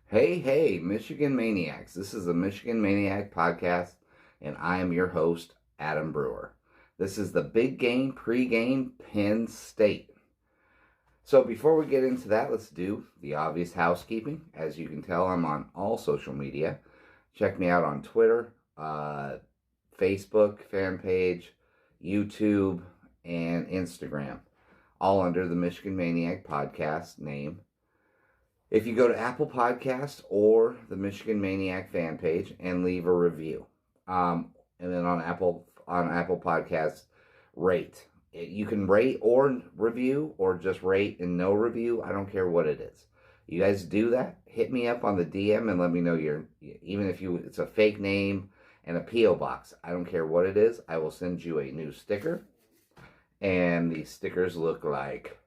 Hey, Michigan Maniacs. This is the Michigan Maniac Podcast, and I am your host, Adam Brewer. This is the big game pregame Penn State. So before we get into that, let's do the obvious housekeeping. As you can tell, I'm on all social media. Check me out on Twitter, Facebook fan page, YouTube, and Instagram, all under the Michigan Maniac Podcast name. If you go to Apple Podcasts or the Michigan Maniac fan page and leave a review, and then on Apple Podcasts, rate. You can rate or review, or just rate and no review. I don't care what it is. You guys do that. Hit me up on the DM and let me know even if it's a fake name and a PO box. I don't care what it is. I will send you a new sticker, and these stickers look like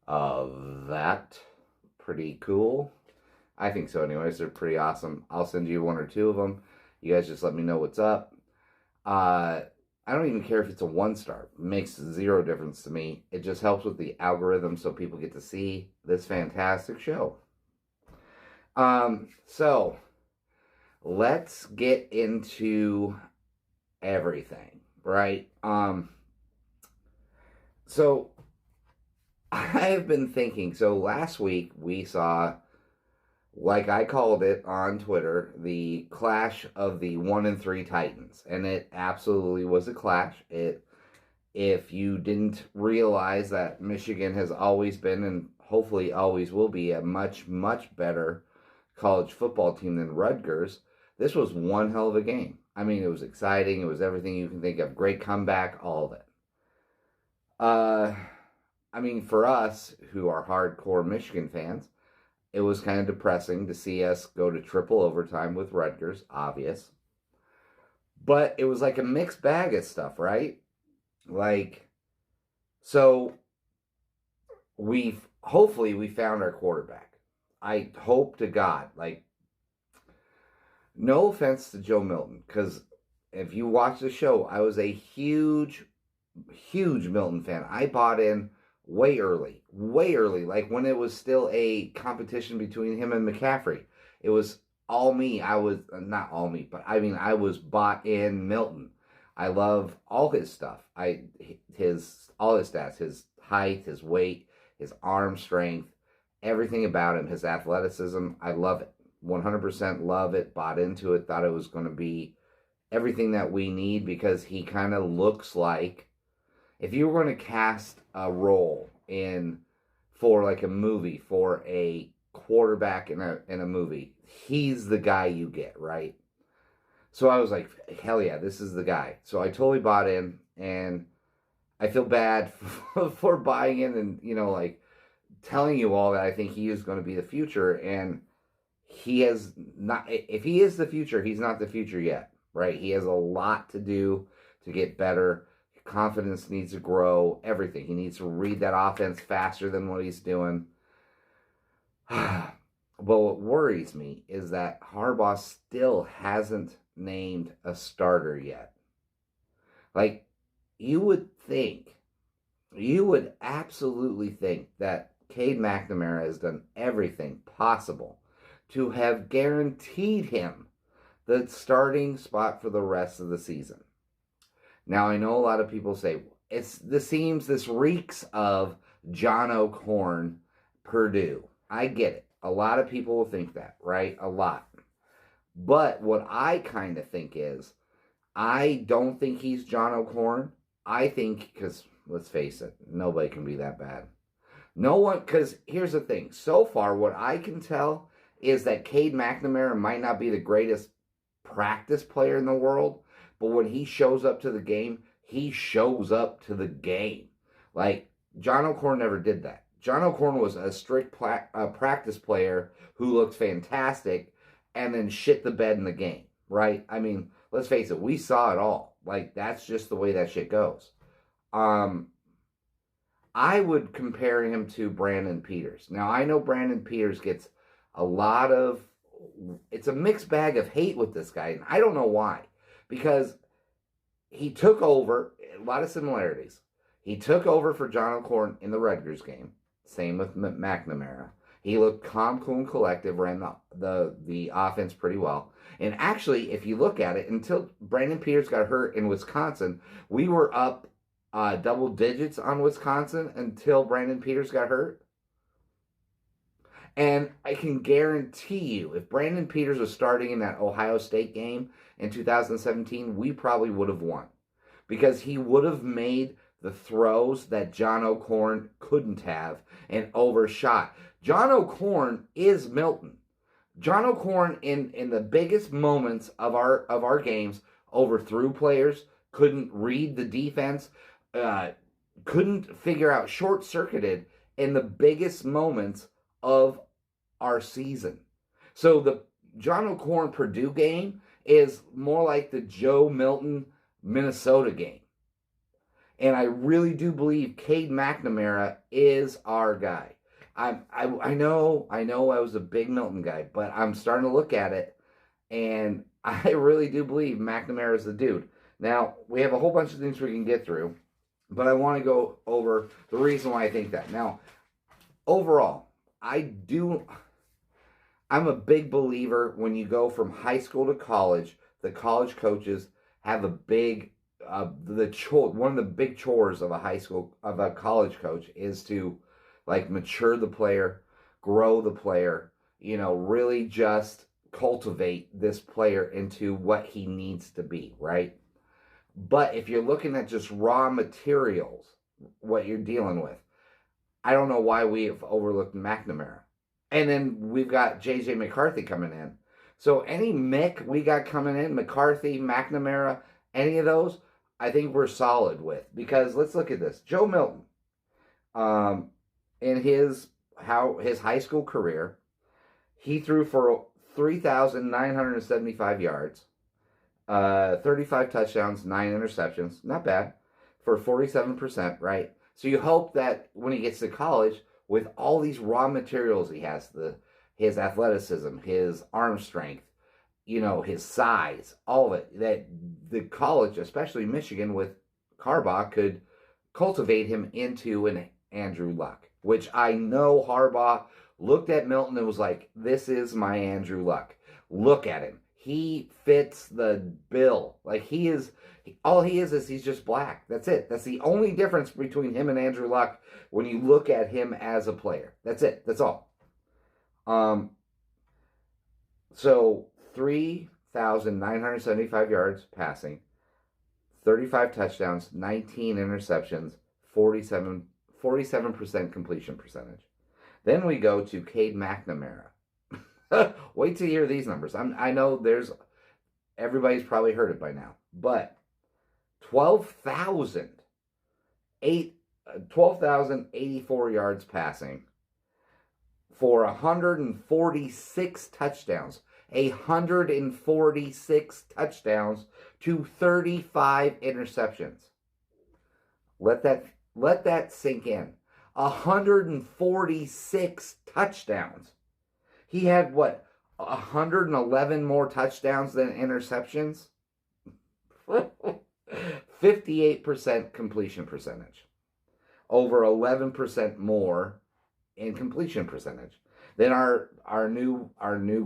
that. Pretty cool. I think so anyways. They're pretty awesome. I'll send you one or two of them. You guys just let me know what's up. I don't even care if it's a 1-star. It makes zero difference to me. It just helps with the algorithm so people get to see this fantastic show. So let's get into everything, right? So I've been thinking, so last week we saw, like I called it on Twitter, the clash of the 1-3 Titans. And it absolutely was a clash. If you didn't realize that Michigan has always been, and hopefully always will be, a much, much better college football team than Rutgers, this was one hell of a game. I mean, it was exciting. It was everything you can think of. Great comeback, all of it. I mean, for us, who are hardcore Michigan fans, it was kind of depressing to see us go to triple overtime with Rutgers, obvious. But it was like a mixed bag of stuff, right? So hopefully we found our quarterback. I hope to God, no offense to Joe Milton, because if you watch the show, I was a huge Milton fan. I bought in way early, like when it was still a competition between him and McCaffrey. It was all me. I was not all me, but I mean, I was bought in Milton. I love all his stuff. All his stats, his height, his weight, his arm strength, everything about him, his athleticism. I love it. 100% love it, bought into it, thought it was going to be everything that we need, because he kind of looks like, if you were going to cast a role for like a movie, for a quarterback in a movie, he's the guy you get, right? So I was like, hell yeah, this is the guy. So I totally bought in, and I feel bad for buying in and, telling you all that I think he is going to be the future, and he has not. If he is the future, he's not the future yet, right? He has a lot to do to get better. Confidence needs to grow, everything. He needs to read that offense faster than what he's doing. But what worries me is that Harbaugh still hasn't named a starter yet. Like, you would absolutely think that Cade McNamara has done everything possible to have guaranteed him the starting spot for the rest of the season. Now, I know a lot of people say, this reeks of John O'Corn, Purdue. I get it. A lot of people will think that, right? A lot. But what I kind of think is, I don't think he's John O'Corn. I think, because let's face it, nobody can be that bad. No one, because here's the thing. So far, what I can tell is that Cade McNamara might not be the greatest practice player in the world, but when he shows up to the game, he shows up to the game. Like, John O'Corn never did that. John O'Corn was a strict practice player who looked fantastic and then shit the bed in the game, right? I mean, let's face it, we saw it all. Like, that's just the way that shit goes. I would compare him to Brandon Peters. Now, I know Brandon Peters gets it's a mixed bag of hate with this guy, and I don't know why. Because he took over, a lot of similarities. He took over for John O'Corn in the Rutgers game. Same with McNamara. He looked calm, cool, and collective, ran the offense pretty well. And actually, if you look at it, until Brandon Peters got hurt in Wisconsin, we were up double digits on Wisconsin until Brandon Peters got hurt. And I can guarantee you, if Brandon Peters was starting in that Ohio State game in 2017, we probably would have won. Because he would have made the throws that John O'Korn couldn't have and overshot. John O'Korn is Milton. John O'Korn in the biggest moments of our games overthrew players, couldn't read the defense, couldn't figure out, short-circuited in the biggest moments of our season. So the John O'Korn Purdue game is more like the Joe Milton Minnesota game. And I really do believe Cade McNamara is our guy. I know I was a big Milton guy, but I'm starting to look at it, and I really do believe McNamara is the dude. Now, we have a whole bunch of things we can get through, but I want to go over the reason why I think that. Now, overall, I'm a big believer when you go from high school to college, the college coaches have a big one of the big chores of a college coach is to mature the player, grow the player, really just cultivate this player into what he needs to be, right? But if you're looking at just raw materials, what you're dealing with, I don't know why we have overlooked McNamara. And then we've got J.J. McCarthy coming in. So any Mick we got coming in, McCarthy, McNamara, any of those, I think we're solid with. Because let's look at this. Joe Milton, in his high school career, he threw for 3,975 yards, 35 touchdowns, 9 interceptions. Not bad for 47%, right? So you hope that when he gets to college, with all these raw materials he has, his athleticism, his arm strength, his size, all of it, that the college, especially Michigan with Harbaugh, could cultivate him into an Andrew Luck, which I know Harbaugh looked at Milton and was like, this is my Andrew Luck. Look at him. He fits the bill. All he is he's just black. That's it. That's the only difference between him and Andrew Luck when you look at him as a player. That's it. That's all. So 3,975 yards passing, 35 touchdowns, 19 interceptions, 47% completion percentage. Then we go to Cade McNamara. Wait till you hear these numbers. I know everybody's probably heard it by now, but 12,084 yards passing for 146 touchdowns. 146 touchdowns to 35 interceptions. Let that sink in. 146 touchdowns. He had 111 more touchdowns than interceptions? 58% completion percentage. Over 11% more in completion percentage. Then our new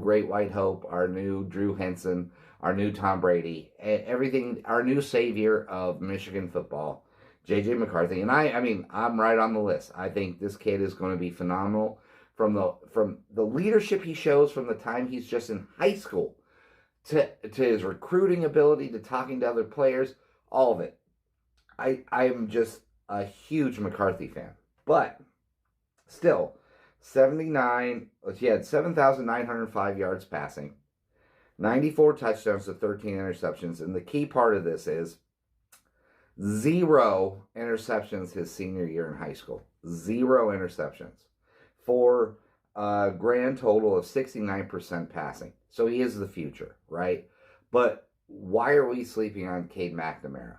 Great White Hope, our new Drew Henson, our new Tom Brady, everything, our new savior of Michigan football, J.J. McCarthy. And I'm right on the list. I think this kid is going to be phenomenal from the leadership he shows from the time he's just in high school to his recruiting ability, to talking to other players, all of it. I'm just a huge McCarthy fan. But still, he had 7,905 yards passing, 94 touchdowns to 13 interceptions. And the key part of this is 0 interceptions his senior year in high school. 0 interceptions for a grand total of 69% passing. So he is the future, right? But why are we sleeping on Cade McNamara?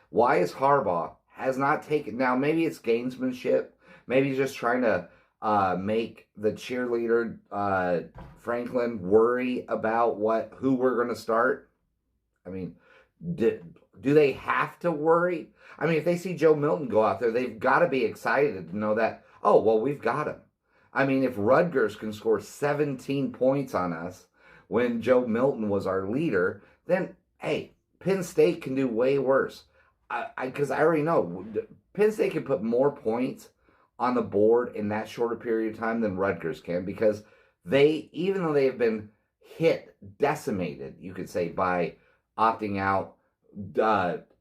Why is Harbaugh has not taken... Now, maybe it's gamesmanship. Maybe he's just trying to make the cheerleader Franklin worry about who we're going to start. Do they have to worry? If they see Joe Milton go out there, they've got to be excited to know that, oh, well, we've got him. I mean, if Rutgers can score 17 points on us when Joe Milton was our leader, then, hey, Penn State can do way worse. Because I already know Penn State can put more points on the board in that shorter period of time than Rutgers can, because they, even though they have been decimated, you could say, by opting out,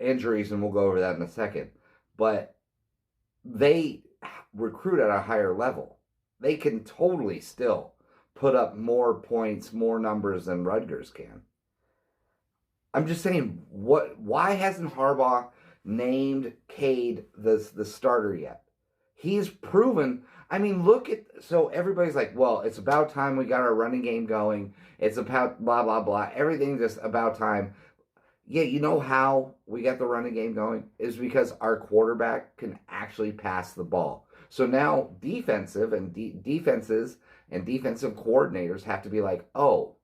injuries, and we'll go over that in a second, but they recruit at a higher level. They can totally still put up more points, more numbers than Rutgers can. I'm just saying, why hasn't Harbaugh named Cade the starter yet? He's proven. I mean, so everybody's like, well, it's about time we got our running game going. It's about blah, blah, blah. Everything's just about time. Yeah, you know how we got the running game going? Is because our quarterback can actually pass the ball. So now defenses and defensive coordinators have to be like, oh,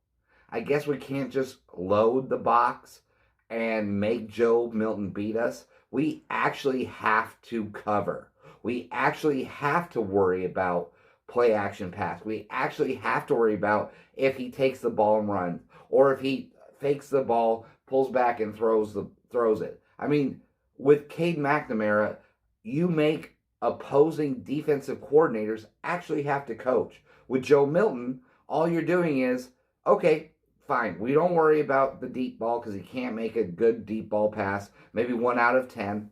I guess we can't just load the box and make Joe Milton beat us. We actually have to cover. We actually have to worry about play action pass. We actually have to worry about if he takes the ball and runs, or if he fakes the ball, pulls back and throws it. I mean, with Cade McNamara, you make opposing defensive coordinators actually have to coach. With Joe Milton, all you're doing is, okay, fine, we don't worry about the deep ball because he can't make a good deep ball pass. Maybe 1 out of 10.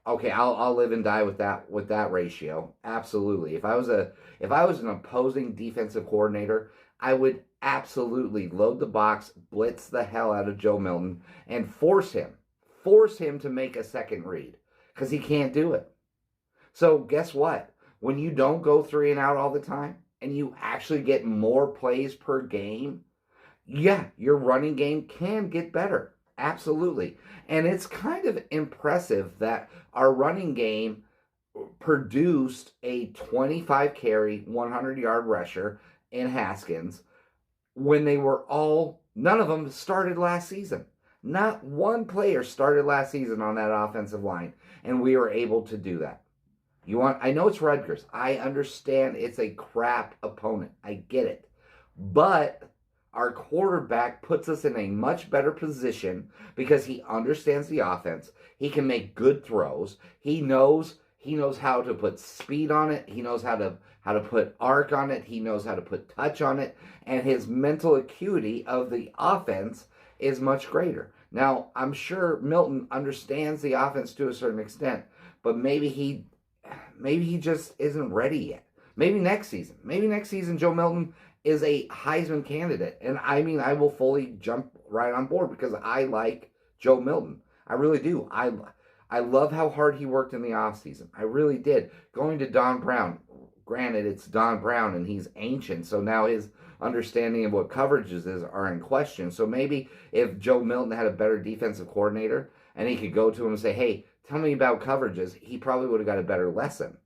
Okay, I'll live and die with that ratio. Absolutely. If I was an opposing defensive coordinator, I would absolutely load the box, blitz the hell out of Joe Milton, and force him to make a second read, because he can't do it. So guess what? When you don't go 3 and out all the time, and you actually get more plays per game, yeah, your running game can get better. Absolutely. And it's kind of impressive that our running game produced a 25 carry, 100-yard rusher in Haskins when none of them started last season. Not one player started last season on that offensive line, and we were able to do that. I know it's Rutgers. I understand it's a crap opponent. I get it. But our quarterback puts us in a much better position because he understands the offense. He can make good throws. He knows how to put speed on it. He knows how to put arc on it. He knows how to put touch on it. And his mental acuity of the offense is much greater. Now, I'm sure Milton understands the offense to a certain extent, but maybe he just isn't ready yet. Maybe next season, Joe Milton is a Heisman candidate. And I mean, I will fully jump right on board because I like Joe Milton. I really do. I love how hard he worked in the offseason. I really did. Going to Don Brown. Granted, it's Don Brown and he's ancient, so now his understanding of what coverages are in question. So maybe if Joe Milton had a better defensive coordinator and he could go to him and say, hey, tell me about coverages, he probably would have got a better lesson.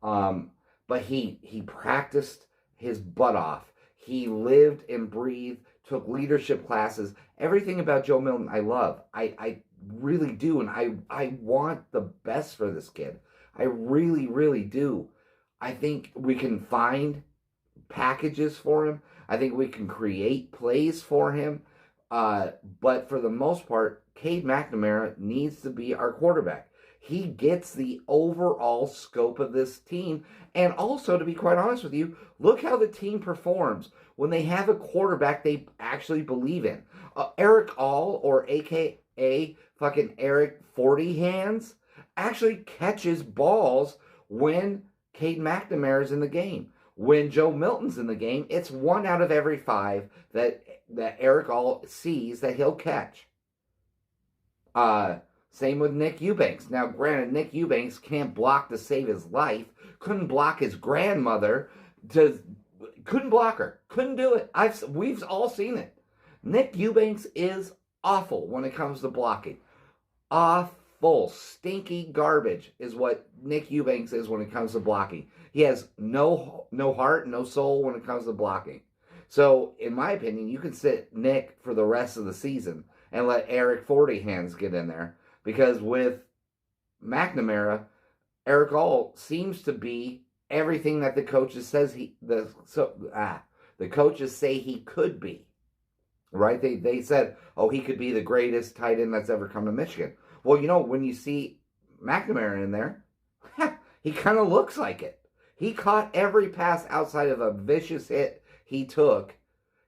But he practiced his butt off. He lived and breathed, took leadership classes. Everything about Joe Milton I love. I really do, and I want the best for this kid. I really, really do. I think we can find packages for him. I think we can create plays for him. But for the most part, Cade McNamara needs to be our quarterback. He gets the overall scope of this team. And also, to be quite honest with you, look how the team performs when they have a quarterback they actually believe in. Eric All, or AKA fucking Eric 40 Hands, actually catches balls when Cade McNamara's in the game. When Joe Milton's in the game, it's 1 out of every 5 that Eric All sees that he'll catch. Same with Nick Eubanks. Now, granted, Nick Eubanks can't block to save his life. Couldn't block his grandmother. Couldn't block her. Couldn't do it. We've all seen it. Nick Eubanks is awful when it comes to blocking. Awful, stinky garbage is what Nick Eubanks is when it comes to blocking. He has no heart, no soul when it comes to blocking. So, in my opinion, you can sit Nick for the rest of the season and let Eric 40 Hands get in there. Because with McNamara, Eric All seems to be everything that the coaches says the coaches say he could be. Right? They said, oh, he could be the greatest tight end that's ever come to Michigan. Well, when you see McNamara in there, he kind of looks like it. He caught every pass outside of a vicious hit he took.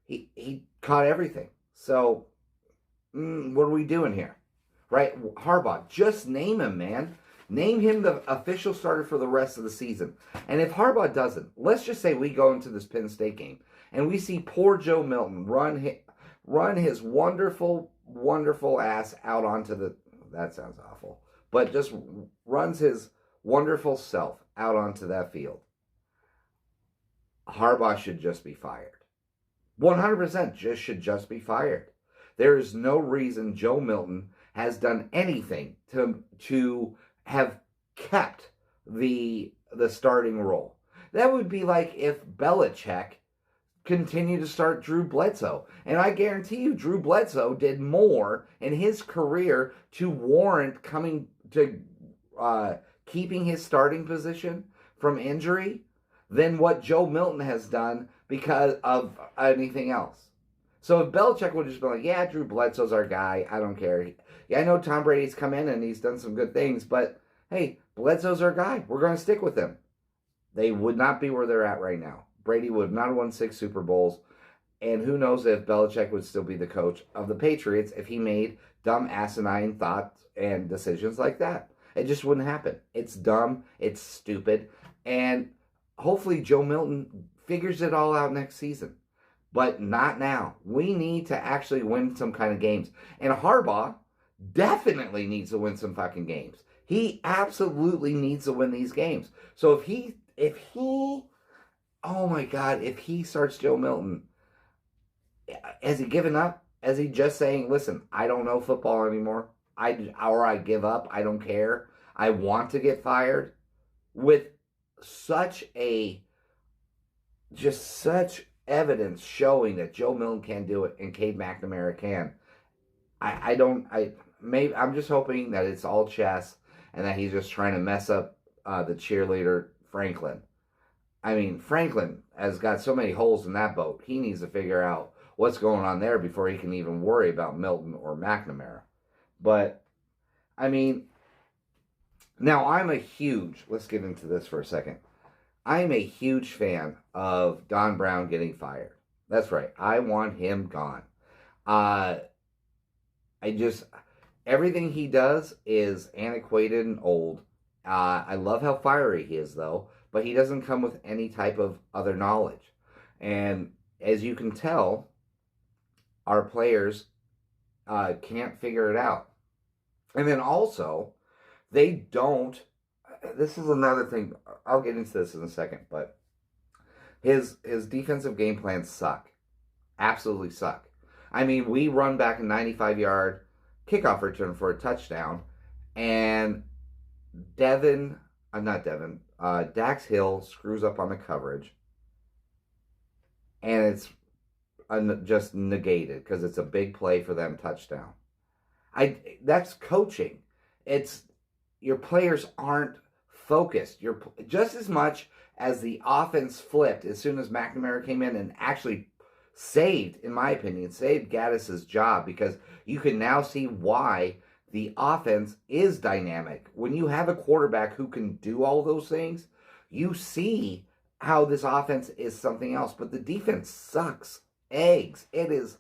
He caught everything. So, what are we doing here? Right? Harbaugh, just name him, man. Name him the official starter for the rest of the season. And if Harbaugh doesn't, let's just say we go into this Penn State game and we see poor Joe Milton run his wonderful, wonderful ass out onto that sounds awful, but just runs his wonderful self out onto that field. Harbaugh should just be fired. 100% should just be fired. There is no reason Joe Milton has done anything to have kept the starting role. That would be like if Belichick continued to start Drew Bledsoe. And I guarantee you Drew Bledsoe did more in his career to warrant keeping his starting position from injury than what Joe Milton has done because of anything else. So if Belichick would just be like, yeah, Drew Bledsoe's our guy, I don't care. Yeah, I know Tom Brady's come in and he's done some good things, but hey, Bledsoe's our guy. We're going to stick with him. They would not be where they're at right now. Brady would not have won 6 Super Bowls, and who knows if Belichick would still be the coach of the Patriots if he made dumb, asinine thoughts and decisions like that. It just wouldn't happen. It's dumb. It's stupid. And hopefully Joe Milton figures it all out next season. But not now. We need to actually win some kind of games. And Harbaugh definitely needs to win some fucking games. He absolutely needs to win these games. So if he oh my God, if he starts Joe Milton, has he given up? Is he just saying, listen, I don't know football anymore, I give up, I don't care, I want to get fired? With such evidence showing that Joe Milton can do it and Cade McNamara can. I'm just hoping that it's all chess and that he's just trying to mess up the cheerleader, Franklin. I mean, Franklin has got so many holes in that boat. He needs to figure out what's going on there before he can even worry about Milton or McNamara. But, I mean, now let's get into this for a second. I'm a huge fan of Don Brown getting fired. That's right. I want him gone. Everything he does is antiquated and old. I love how fiery he is, though, but he doesn't come with any type of other knowledge. And as you can tell, our players can't figure it out. And then also, they don't. This is another thing. I'll get into this in a second, but his defensive game plans suck. Absolutely suck. I mean, we run back a 95-yard kickoff return for a touchdown, and Dax Hill screws up on the coverage, and it's just negated because it's a big play for them touchdown. That's coaching. It's your players aren't focused. You're just as much as the offense flipped as soon as McNamara came in and actually in my opinion, saved Gaddis's job, because you can now see why the offense is dynamic. When you have a quarterback who can do all those things, you see how this offense is something else. But the defense sucks eggs. It is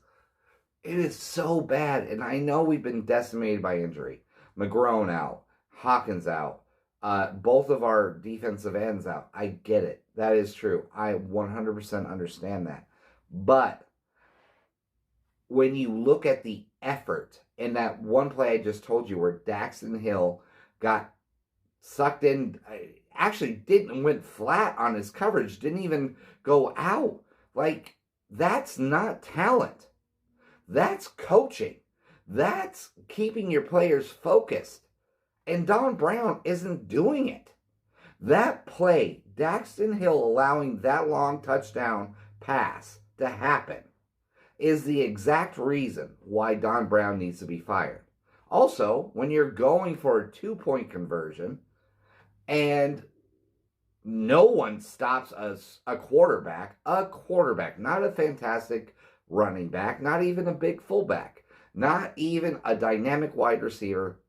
so bad. And I know we've been decimated by injury. McGrone out. Hawkins out. Both of our defensive ends out. I get it. That is true. I 100% understand that. But when you look at the effort in that one play I just told you where Daxton Hill got sucked in, actually went flat on his coverage, didn't even go out. Like, that's not talent. That's coaching. That's keeping your players focused. And Don Brown isn't doing it. That play, Daxton Hill allowing that long touchdown pass to happen, is the exact reason why Don Brown needs to be fired. Also, when you're going for a 2-point conversion and No one stops a quarterback, not a fantastic running back, not even a big fullback, not even a dynamic wide receiver,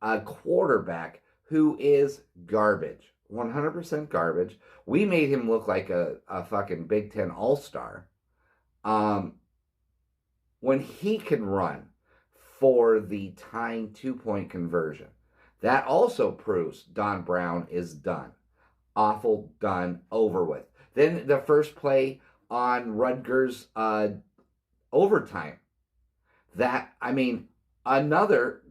a quarterback who is garbage, 100% garbage. We made him look like a fucking Big Ten all-star. When he can run for the tying 2-point conversion, that also proves Don Brown is done. Awful, done, over with. Then the first play on Rutgers overtime. Another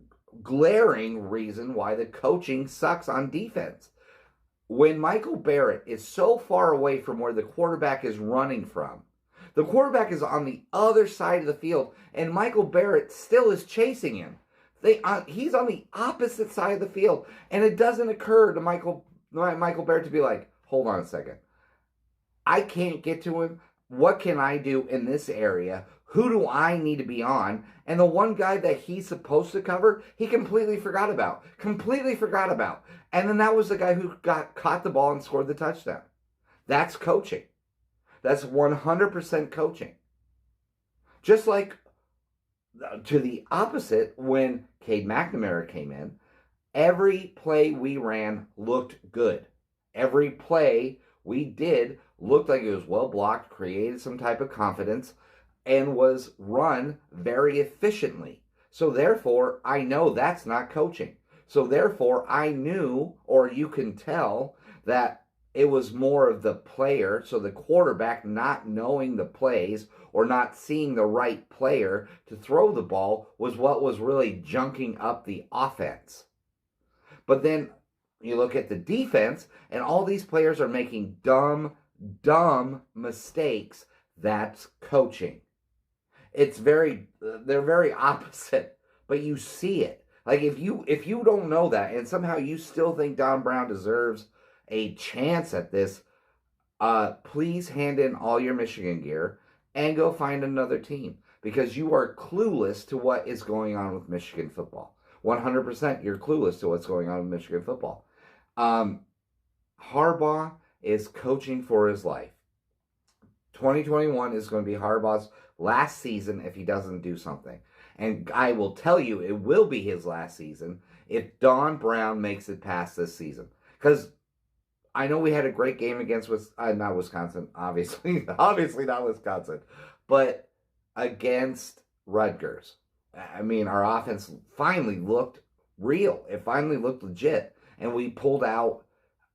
glaring reason why the coaching sucks on defense. When Michael Barrett is so far away from where the quarterback is running from, the quarterback is on the other side of the field, and Michael Barrett still is chasing him. He's on the opposite side of the field, and it doesn't occur to Michael Barrett to be like, hold on a second. I can't get to him. What can I do in this area? Who do I need to be on? And the one guy that he's supposed to cover, he completely forgot about. And then that was the guy who caught the ball and scored the touchdown. That's coaching. That's 100% coaching. Just like to the opposite, when Cade McNamara came in, every play we ran looked good. Every play we did looked like it was well blocked, created some type of confidence, and was run very efficiently. So therefore, I know that's not coaching. So therefore, I knew, or you can tell, that it was more of the player, so the quarterback not knowing the plays or not seeing the right player to throw the ball was what was really junking up the offense. But then you look at the defense, and all these players are making dumb mistakes. That's coaching. They're very opposite, but you see it. Like if you don't know that, and somehow you still think Don Brown deserves a chance at this, please hand in all your Michigan gear and go find another team, because you are clueless to what is going on with Michigan football. 100% you're clueless to what's going on with Michigan football. Harbaugh is coaching for his life. 2021 is going to be Harbaugh's last season if he doesn't do something. And I will tell you, it will be his last season if Don Brown makes it past this season. Because I know we had a great game against not Wisconsin, obviously not Wisconsin, but against Rutgers. I mean, our offense finally looked real. It finally looked legit, and we pulled out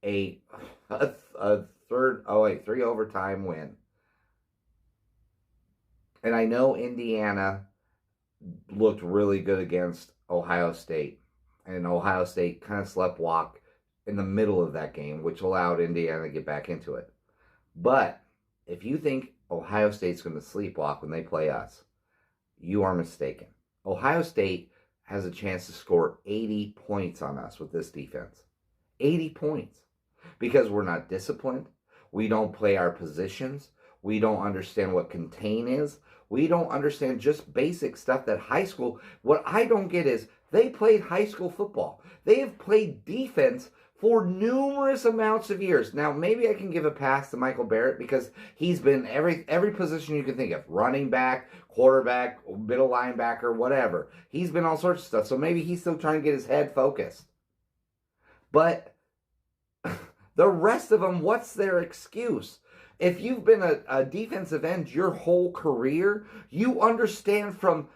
a 3 overtime win. And I know Indiana looked really good against Ohio State, and Ohio State kind of sleptwalked in the middle of that game, which allowed Indiana to get back into it. But if you think Ohio State's going to sleepwalk when they play us, you are mistaken. Ohio State has a chance to score 80 points on us with this defense. 80 points. Because we're not disciplined. We don't play our positions. We don't understand what contain is. We don't understand just basic stuff that high school... What I don't get is they played high school football. They have played defense for numerous amounts of years. Now, maybe I can give a pass to Michael Barrett because he's been every position you can think of. Running back, quarterback, middle linebacker, whatever. He's been all sorts of stuff. So maybe he's still trying to get his head focused. But the rest of them, what's their excuse? If you've been a defensive end your whole career, you understand from,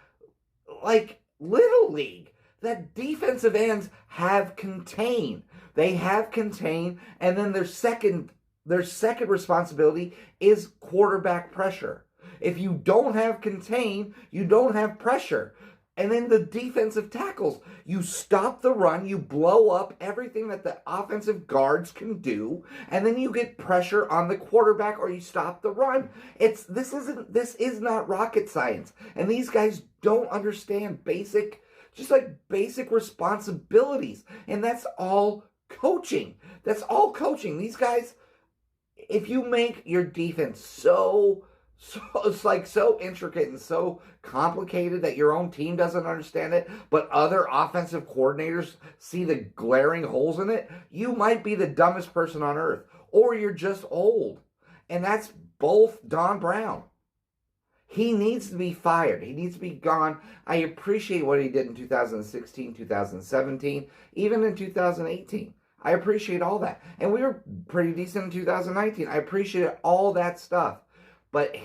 like, Little League that defensive ends have contain. They have contain, and then their second responsibility is quarterback pressure. If you don't have contain, you don't have pressure. And then the defensive tackles, you stop the run, you blow up everything that the offensive guards can do, and then you get pressure on the quarterback or you stop the run. This is not rocket science. And these guys don't understand basic responsibilities. And that's all coaching. That's all coaching. These guys, if you make your defense so intricate and so complicated that your own team doesn't understand it, but other offensive coordinators see the glaring holes in it, you might be the dumbest person on earth. or you're just old. And that's both Don Brown. He needs to be fired. He needs to be gone. I appreciate what he did in 2016, 2017, even in 2018. I appreciate all that. And we were pretty decent in 2019. I appreciate all that stuff. But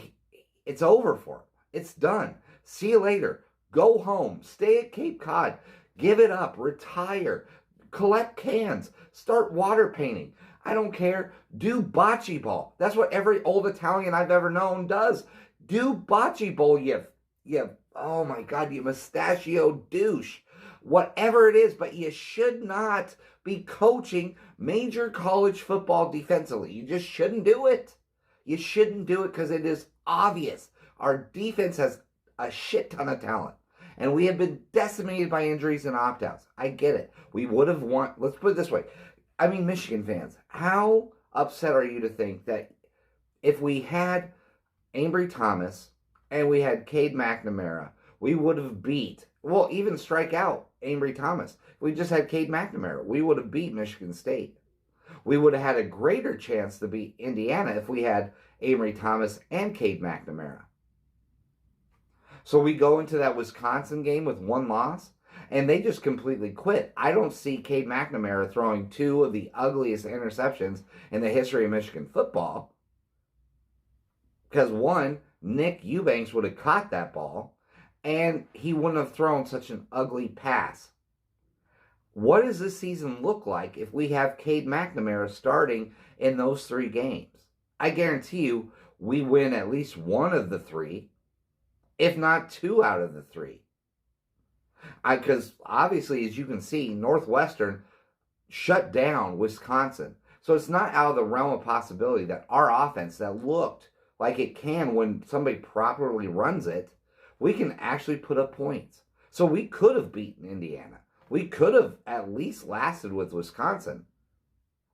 it's over for him. It's done. See you later. Go home. Stay at Cape Cod. Give it up. Retire. Collect cans. Start water painting. I don't care. Do bocce ball. That's what every old Italian I've ever known does. Do bocce ball, you, oh my God, you mustachio douche. Whatever it is, but you should not be coaching major college football defensively. You just shouldn't do it. You shouldn't do it because it is obvious. Our defense has a shit ton of talent. And we have been decimated by injuries and opt-outs. I get it. We would have won. Let's put it this way. I mean, Michigan fans, how upset are you to think that if we had Ambry Thomas and we had Cade McNamara, we would have beat, well, even strike out Ambry Thomas. If we just had Cade McNamara, we would have beat Michigan State. We would have had a greater chance to beat Indiana if we had Ambry Thomas and Cade McNamara. So we go into that Wisconsin game with one loss, and they just completely quit. I don't see Cade McNamara throwing two of the ugliest interceptions in the history of Michigan football. Because one, Nick Eubanks would have caught that ball, and he wouldn't have thrown such an ugly pass. What does this season look like if we have Cade McNamara starting in those three games? I guarantee you we win at least one of the three, if not two out of the three. Because obviously, as you can see, Northwestern shut down Wisconsin. So it's not out of the realm of possibility that our offense that looked like it can when somebody properly runs it, we can actually put up points. So we could have beaten Indiana. We could have at least lasted with Wisconsin.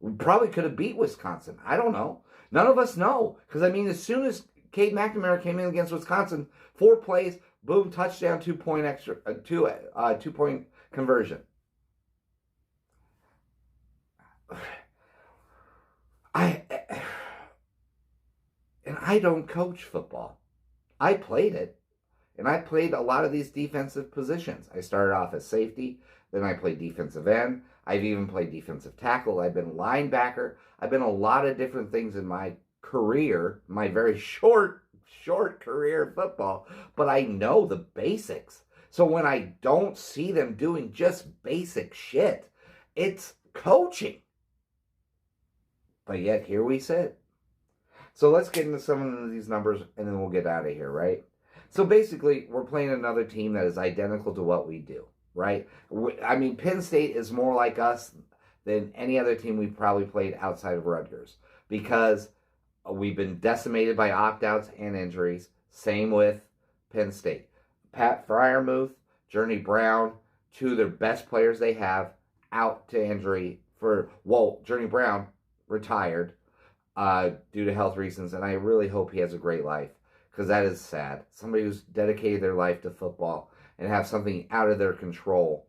We probably could have beat Wisconsin. I don't know. None of us know. Because, I mean, as soon as Cade McNamara came in against Wisconsin, 4 plays, boom, touchdown, 2-point extra, 2-point conversion. And I don't coach football. I played it. And I played a lot of these defensive positions. I started off as safety. Then I played defensive end. I've even played defensive tackle. I've been linebacker. I've been a lot of different things in my career, my very short career in football. But I know the basics. So when I don't see them doing just basic shit, it's coaching. But yet here we sit. So let's get into some of these numbers and then we'll get out of here, right? So basically, we're playing another team that is identical to what we do, right? I mean, Penn State is more like us than any other team we've probably played outside of Rutgers because we've been decimated by opt-outs and injuries. Same with Penn State. Pat Freiermuth, Journey Brown, two of their best players they have, out to injury Journey Brown retired due to health reasons, and I really hope he has a great life. Because that is sad. Somebody who's dedicated their life to football and have something out of their control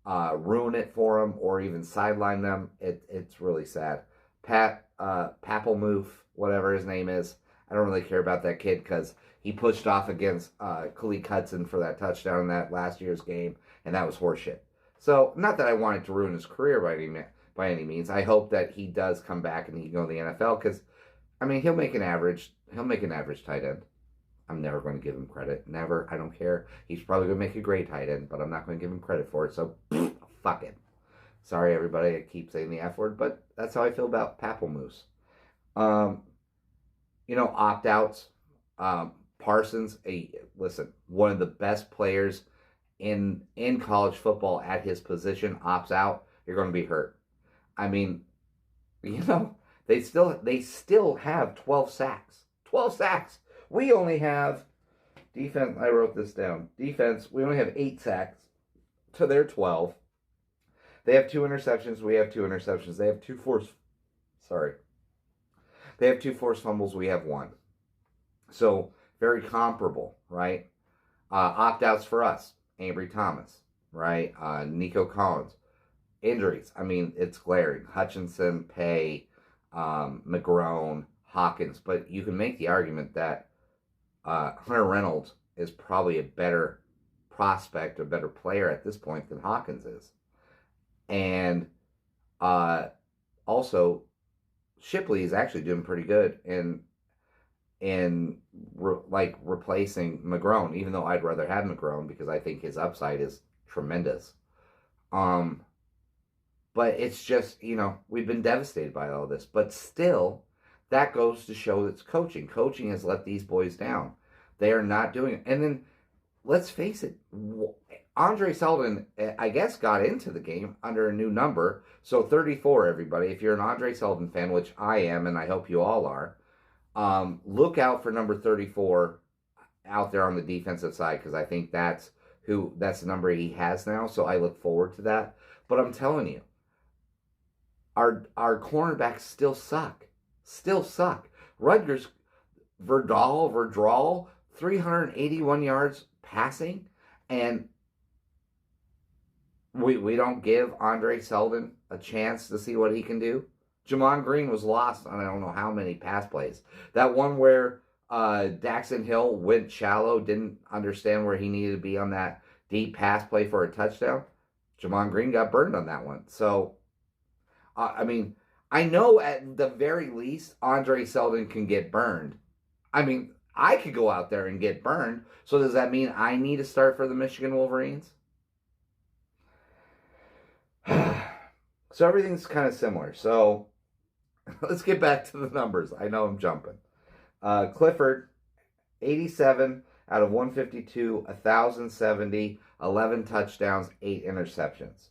ruin it for them or even sideline them. It's really sad. Pat Papelmoof, whatever his name is, I don't really care about that kid because he pushed off against Khalid Hudson for that touchdown in that last year's game, and that was horseshit. So, not that I wanted to ruin his career by any means. I hope that he does come back and he can go to the NFL because, I mean, he'll make an average tight end. I'm never going to give him credit. Never. I don't care. He's probably going to make a great tight end, but I'm not going to give him credit for it. So, fuck it. Sorry, everybody. I keep saying the F word, but that's how I feel about Papelmoose. Opt-outs. Parsons, one of the best players in college football at his position, opts out. You're going to be hurt. I mean, they still have 12 sacks. 12 sacks. We only have defense. I wrote this down. Defense, we only have 8 sacks to their 12. They have 2 interceptions. We have 2 interceptions. They have 2 forced fumbles. We have 1. So, very comparable, right? Opt-outs for us. Ambry Thomas, right? Nico Collins. Injuries. I mean, it's glaring. Hutchinson, Pay, McGrone, Hawkins, but you can make the argument that Hunter Reynolds is probably a better prospect, a better player at this point than Hawkins is. And also, Shipley is actually doing pretty good in replacing McGrone, even though I'd rather have McGrone because I think his upside is tremendous. But it's just, we've been devastated by all this. But still, that goes to show that's coaching. Coaching has let these boys down. They are not doing it. And then, let's face it, Andre Sullivan, I guess, got into the game under a new number. So 34, everybody. If you're an Andre Sullivan fan, which I am, and I hope you all are, look out for number 34 out there on the defensive side, because I think that's the number he has now. So I look forward to that. But I'm telling you, our cornerbacks still suck. Still suck. Rutgers, Verdal, 381 yards passing, and we don't give Andre Sullivan a chance to see what he can do. Jamon Green was lost on I don't know how many pass plays. That one where Daxton Hill went shallow, didn't understand where he needed to be on that deep pass play for a touchdown. Jamon Green got burned on that one. So, I know at the very least Andre Sullivan can get burned. I could go out there and get burned. So does that mean I need to start for the Michigan Wolverines? So everything's kind of similar. So let's get back to the numbers. I know I'm jumping. Clifford, 87 out of 152, 1,070, 11 touchdowns, 8 interceptions.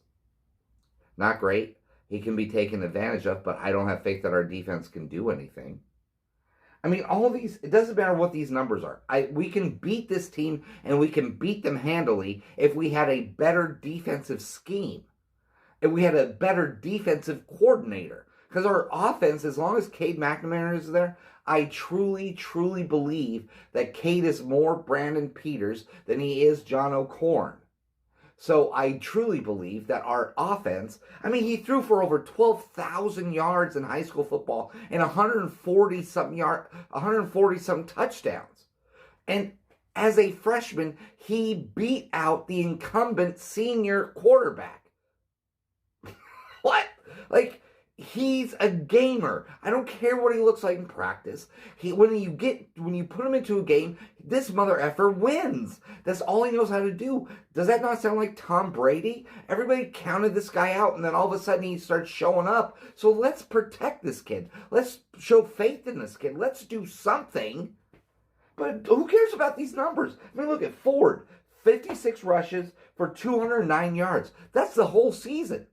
Not great. He can be taken advantage of, but I don't have faith that our defense can do anything. All these, it doesn't matter what these numbers are. We can beat this team, and we can beat them handily if we had a better defensive scheme. If we had a better defensive coordinator. Because our offense, as long as Cade McNamara is there, I truly, truly believe that Cade is more Brandon Peters than he is John O'Corn. So I truly believe that our offense, he threw for over 12,000 yards in high school football and 140-some touchdowns. And as a freshman, he beat out the incumbent senior quarterback. What? He's a gamer. I don't care what he looks like in practice. When you put him into a game, this mother effer wins. That's all he knows how to do. Does that not sound like Tom Brady? Everybody counted this guy out, and then all of a sudden he starts showing up. So let's protect this kid. Let's show faith in this kid. Let's do something. But who cares about these numbers? Look at Ford. 56 rushes for 209 yards. That's the whole season.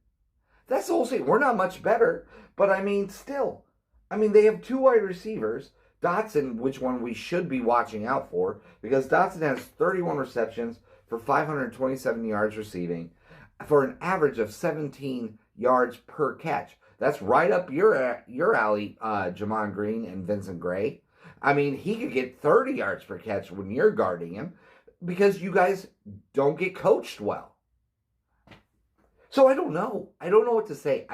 That's the whole season. We're not much better, but still. They have 2 wide receivers. Dotson, which one we should be watching out for, because Dotson has 31 receptions for 527 yards receiving for an average of 17 yards per catch. That's right up your alley, Jamon Green and Vincent Gray. He could get 30 yards per catch when you're guarding him because you guys don't get coached well. So I don't know. I don't know what to say.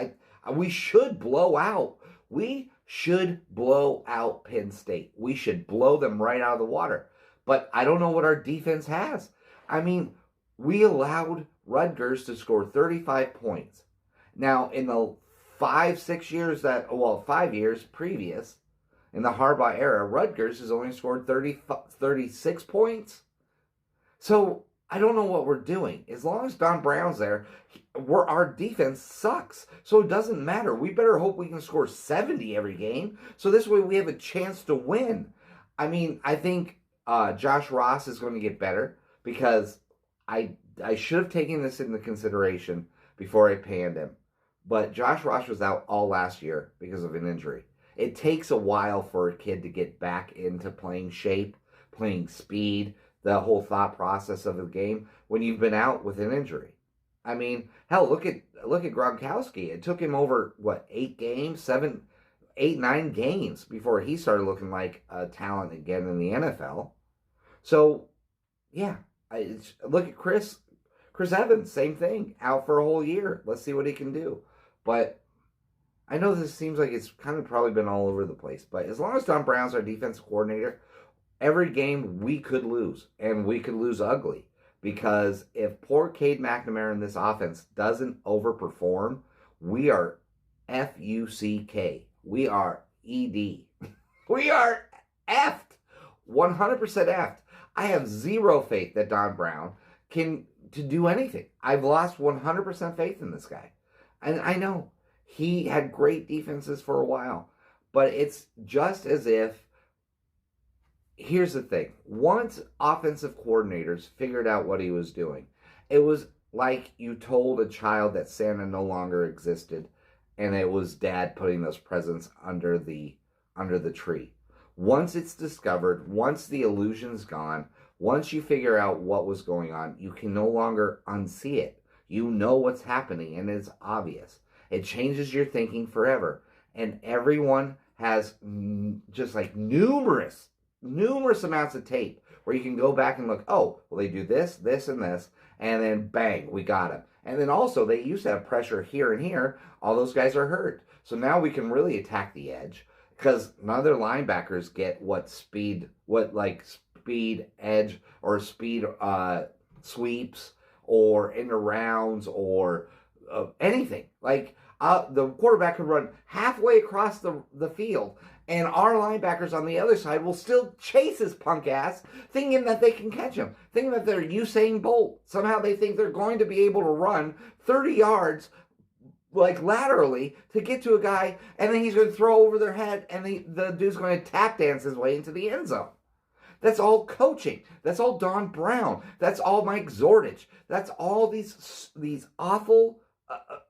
We should blow out. We should blow out Penn State. We should blow them right out of the water. But I don't know what our defense has. We allowed Rutgers to score 35 points. Now, in the 5 years previous, in the Harbaugh era, Rutgers has only scored 36 points. So I don't know what we're doing. As long as Don Brown's there, our defense sucks. So it doesn't matter. We better hope we can score 70 every game. So this way we have a chance to win. I think Josh Ross is going to get better because I should have taken this into consideration before I panned him. But Josh Ross was out all last year because of an injury. It takes a while for a kid to get back into playing shape, playing speed, the whole thought process of the game when you've been out with an injury. Hell, look at Gronkowski. It took him over 9 games before he started looking like a talent again in the NFL. So, yeah, look at Chris Evans, same thing, out for a whole year. Let's see what he can do. But I know this seems like it's kind of probably been all over the place, but as long as Don Brown's our defensive coordinator, every game we could lose, and we could lose ugly. Because if poor Cade McNamara in this offense doesn't overperform, we are FUCK. We are ED. We are effed. 100% effed. I have zero faith that Don Brown can to do anything. I've lost 100% faith in this guy. And I know he had great defenses for a while, but it's just as if, here's the thing. Once offensive coordinators figured out what he was doing, it was like you told a child that Santa no longer existed, and it was dad putting those presents under the tree. Once it's discovered, once the illusion's gone, once you figure out what was going on, you can no longer unsee it. You know what's happening, and it's obvious. It changes your thinking forever. And everyone has just like numerous amounts of tape where you can go back and look, oh, well, they do this, this, and this, and then bang, we got him. And then also, they used to have pressure here and here. All those guys are hurt. So now we can really attack the edge because none of their linebackers get speed edge or speed sweeps or end rounds or anything. Like the quarterback could run halfway across the field, and our linebackers on the other side will still chase his punk ass, thinking that they can catch him, thinking that they're Usain Bolt. Somehow they think they're going to be able to run 30 yards like laterally to get to a guy, and then he's going to throw over their head, and the dude's going to tap dance his way into the end zone. That's all coaching. That's all Don Brown. That's all Mike Zordich. That's all these awful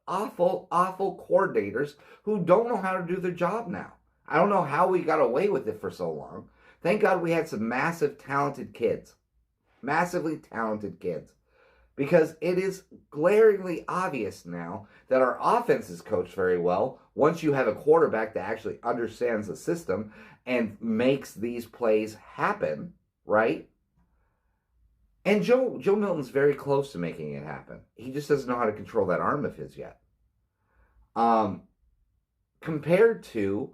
coordinators who don't know how to do their job now. I don't know how we got away with it for so long. Thank God we had some massively talented kids. Because it is glaringly obvious now that our offense is coached very well once you have a quarterback that actually understands the system and makes these plays happen, right? And Joe Milton's very close to making it happen. He just doesn't know how to control that arm of his yet. Compared to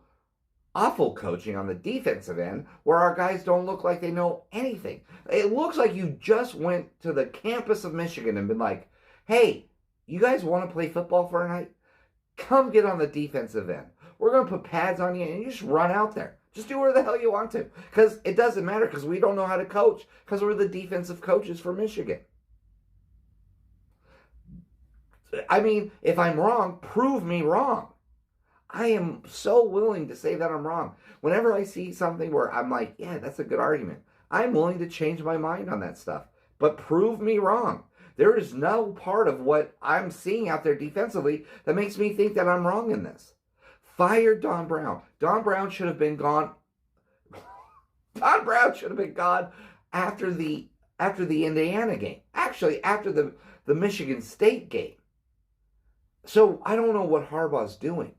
awful coaching on the defensive end where our guys don't look like they know anything. It looks like you just went to the campus of Michigan and been like, hey, you guys want to play football for a night? Come get on the defensive end. We're going to put pads on you and you just run out there. Just do whatever the hell you want to. Because it doesn't matter because we don't know how to coach because we're the defensive coaches for Michigan. I mean, if I'm wrong, prove me wrong. I am so willing to say that I'm wrong. Whenever I see something where I'm like, yeah, that's a good argument, I'm willing to change my mind on that stuff. But prove me wrong. There is no part of what I'm seeing out there defensively that makes me think that I'm wrong in this. Fire Don Brown. Don Brown should have been gone. Don Brown should have been gone after the Indiana game. Actually, after the Michigan State game. So I don't know what Harbaugh's doing.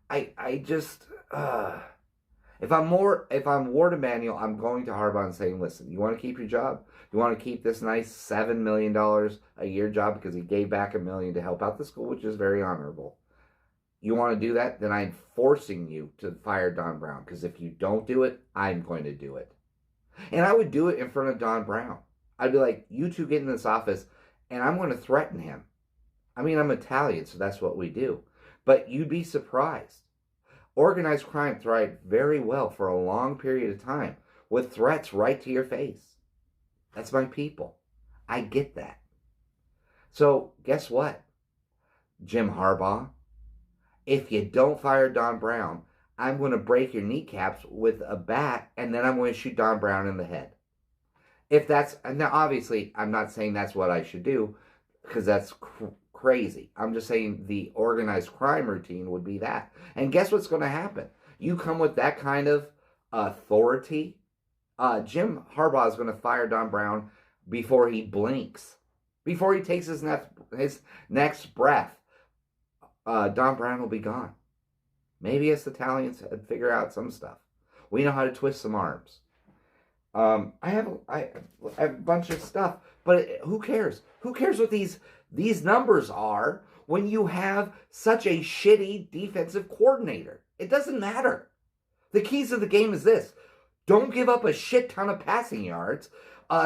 I just if I'm Ward Emanuel, I'm going to Harbaugh and saying, listen, you want to keep your job? You want to keep this nice $7 million a year job because he gave back $1 million to help out the school, which is very honorable. You want to do that? Then I'm forcing you to fire Don Brown because if you don't do it, I'm going to do it. And I would do it in front of Don Brown. I'd be like, you two get in this office and I'm going to threaten him. I mean, I'm Italian, so that's what we do. But you'd be surprised. Organized crime thrived very well for a long period of time with threats right to your face. That's my people. I get that. So guess what, Jim Harbaugh? If you don't fire Don Brown, I'm going to break your kneecaps with a bat and then I'm going to shoot Don Brown in the head. If that's, now obviously I'm not saying that's what I should do because that's crazy. I'm just saying the organized crime routine would be that. And guess what's going to happen? You come with that kind of authority, Jim Harbaugh is going to fire Don Brown before he blinks, before he takes his next breath. Don Brown will be gone. Maybe us Italians had figured out some stuff. We know how to twist some arms. I have a bunch of stuff, but who cares? Who cares what these numbers are when you have such a shitty defensive coordinator? It doesn't matter. The keys of the game is this. Don't give up a shit ton of passing yards.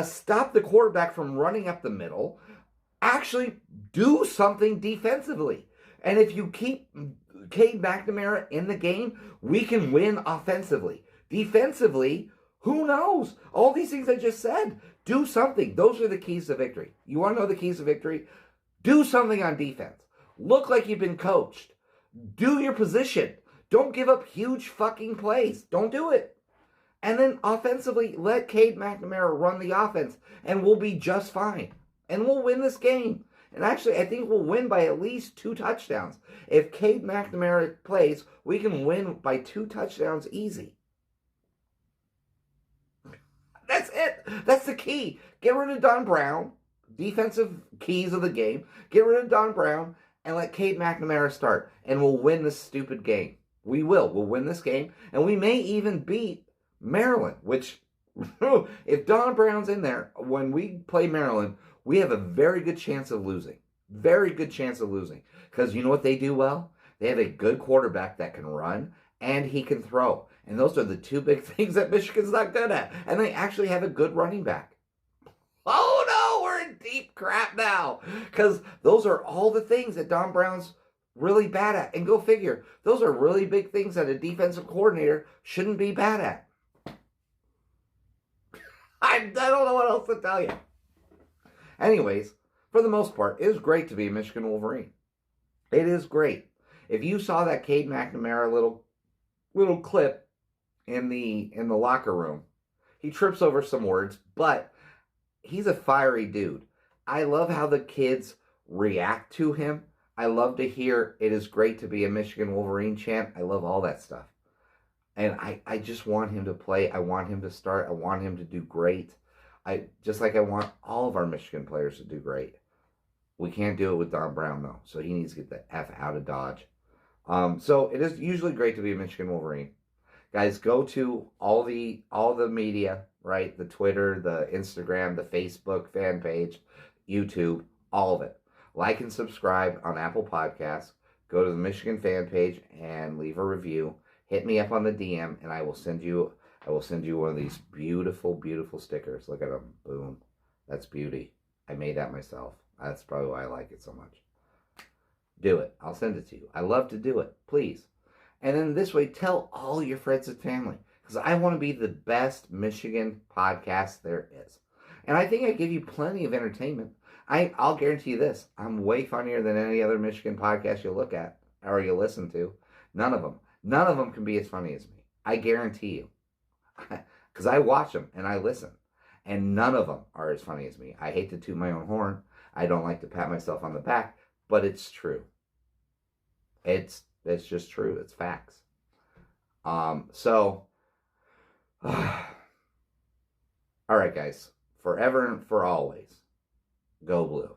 Stop the quarterback from running up the middle. Actually do something defensively. And if you keep Cade McNamara in the game, we can win offensively. Defensively, who knows? All these things I just said. Do something. Those are the keys to victory. You want to know the keys to victory? Do something on defense. Look like you've been coached. Do your position. Don't give up huge fucking plays. Don't do it. And then offensively, let Cade McNamara run the offense, and we'll be just fine. And we'll win this game. And actually, I think we'll win by at least 2 touchdowns. If Cade McNamara plays, we can win by 2 touchdowns easy. That's it. That's the key. Get rid of Don Brown. Defensive keys of the game. Get rid of Don Brown and let Cade McNamara start. And we'll win this stupid game. We will. We'll win this game. And we may even beat Maryland, which, if Don Brown's in there, when we play Maryland, we have a very good chance of losing. Very good chance of losing. Because you know what they do well? They have a good quarterback that can run and he can throw. And those are the 2 big things that Michigan's not good at. And they actually have a good running back. Oh no, we're in deep crap now. Because those are all the things that Don Brown's really bad at. And go figure, those are really big things that a defensive coordinator shouldn't be bad at. I don't know what else to tell you. Anyways, for the most part, it is great to be a Michigan Wolverine. It is great. If you saw that Cade McNamara little clip in the locker room, he trips over some words, but he's a fiery dude. I love how the kids react to him. I love to hear it is great to be a Michigan Wolverine chant. I love all that stuff. And I just want him to play. I want him to start. I want him to do great. Just like I want all of our Michigan players to do great. We can't do it with Don Brown, though. So he needs to get the F out of Dodge. So it is usually great to be a Michigan Wolverine. Guys, go to all the media, right? The Twitter, the Instagram, the Facebook fan page, YouTube, all of it. Like and subscribe on Apple Podcasts. Go to the Michigan fan page and leave a review. Hit me up on the DM, and I will send you one of these beautiful, beautiful stickers. Look at them. Boom. That's beauty. I made that myself. That's probably why I like it so much. Do it. I'll send it to you. I love to do it. Please. And then this way, tell all your friends and family. Because I want to be the best Michigan podcast there is. And I think I give you plenty of entertainment. I'll guarantee you this. I'm way funnier than any other Michigan podcast you'll look at or you'll listen to. None of them. None of them can be as funny as me. I guarantee you. Because I watch them and I listen. And none of them are as funny as me. I hate to toot my own horn. I don't like to pat myself on the back. But it's true. It's just true. It's facts. All right, guys. Forever and for always, go blue.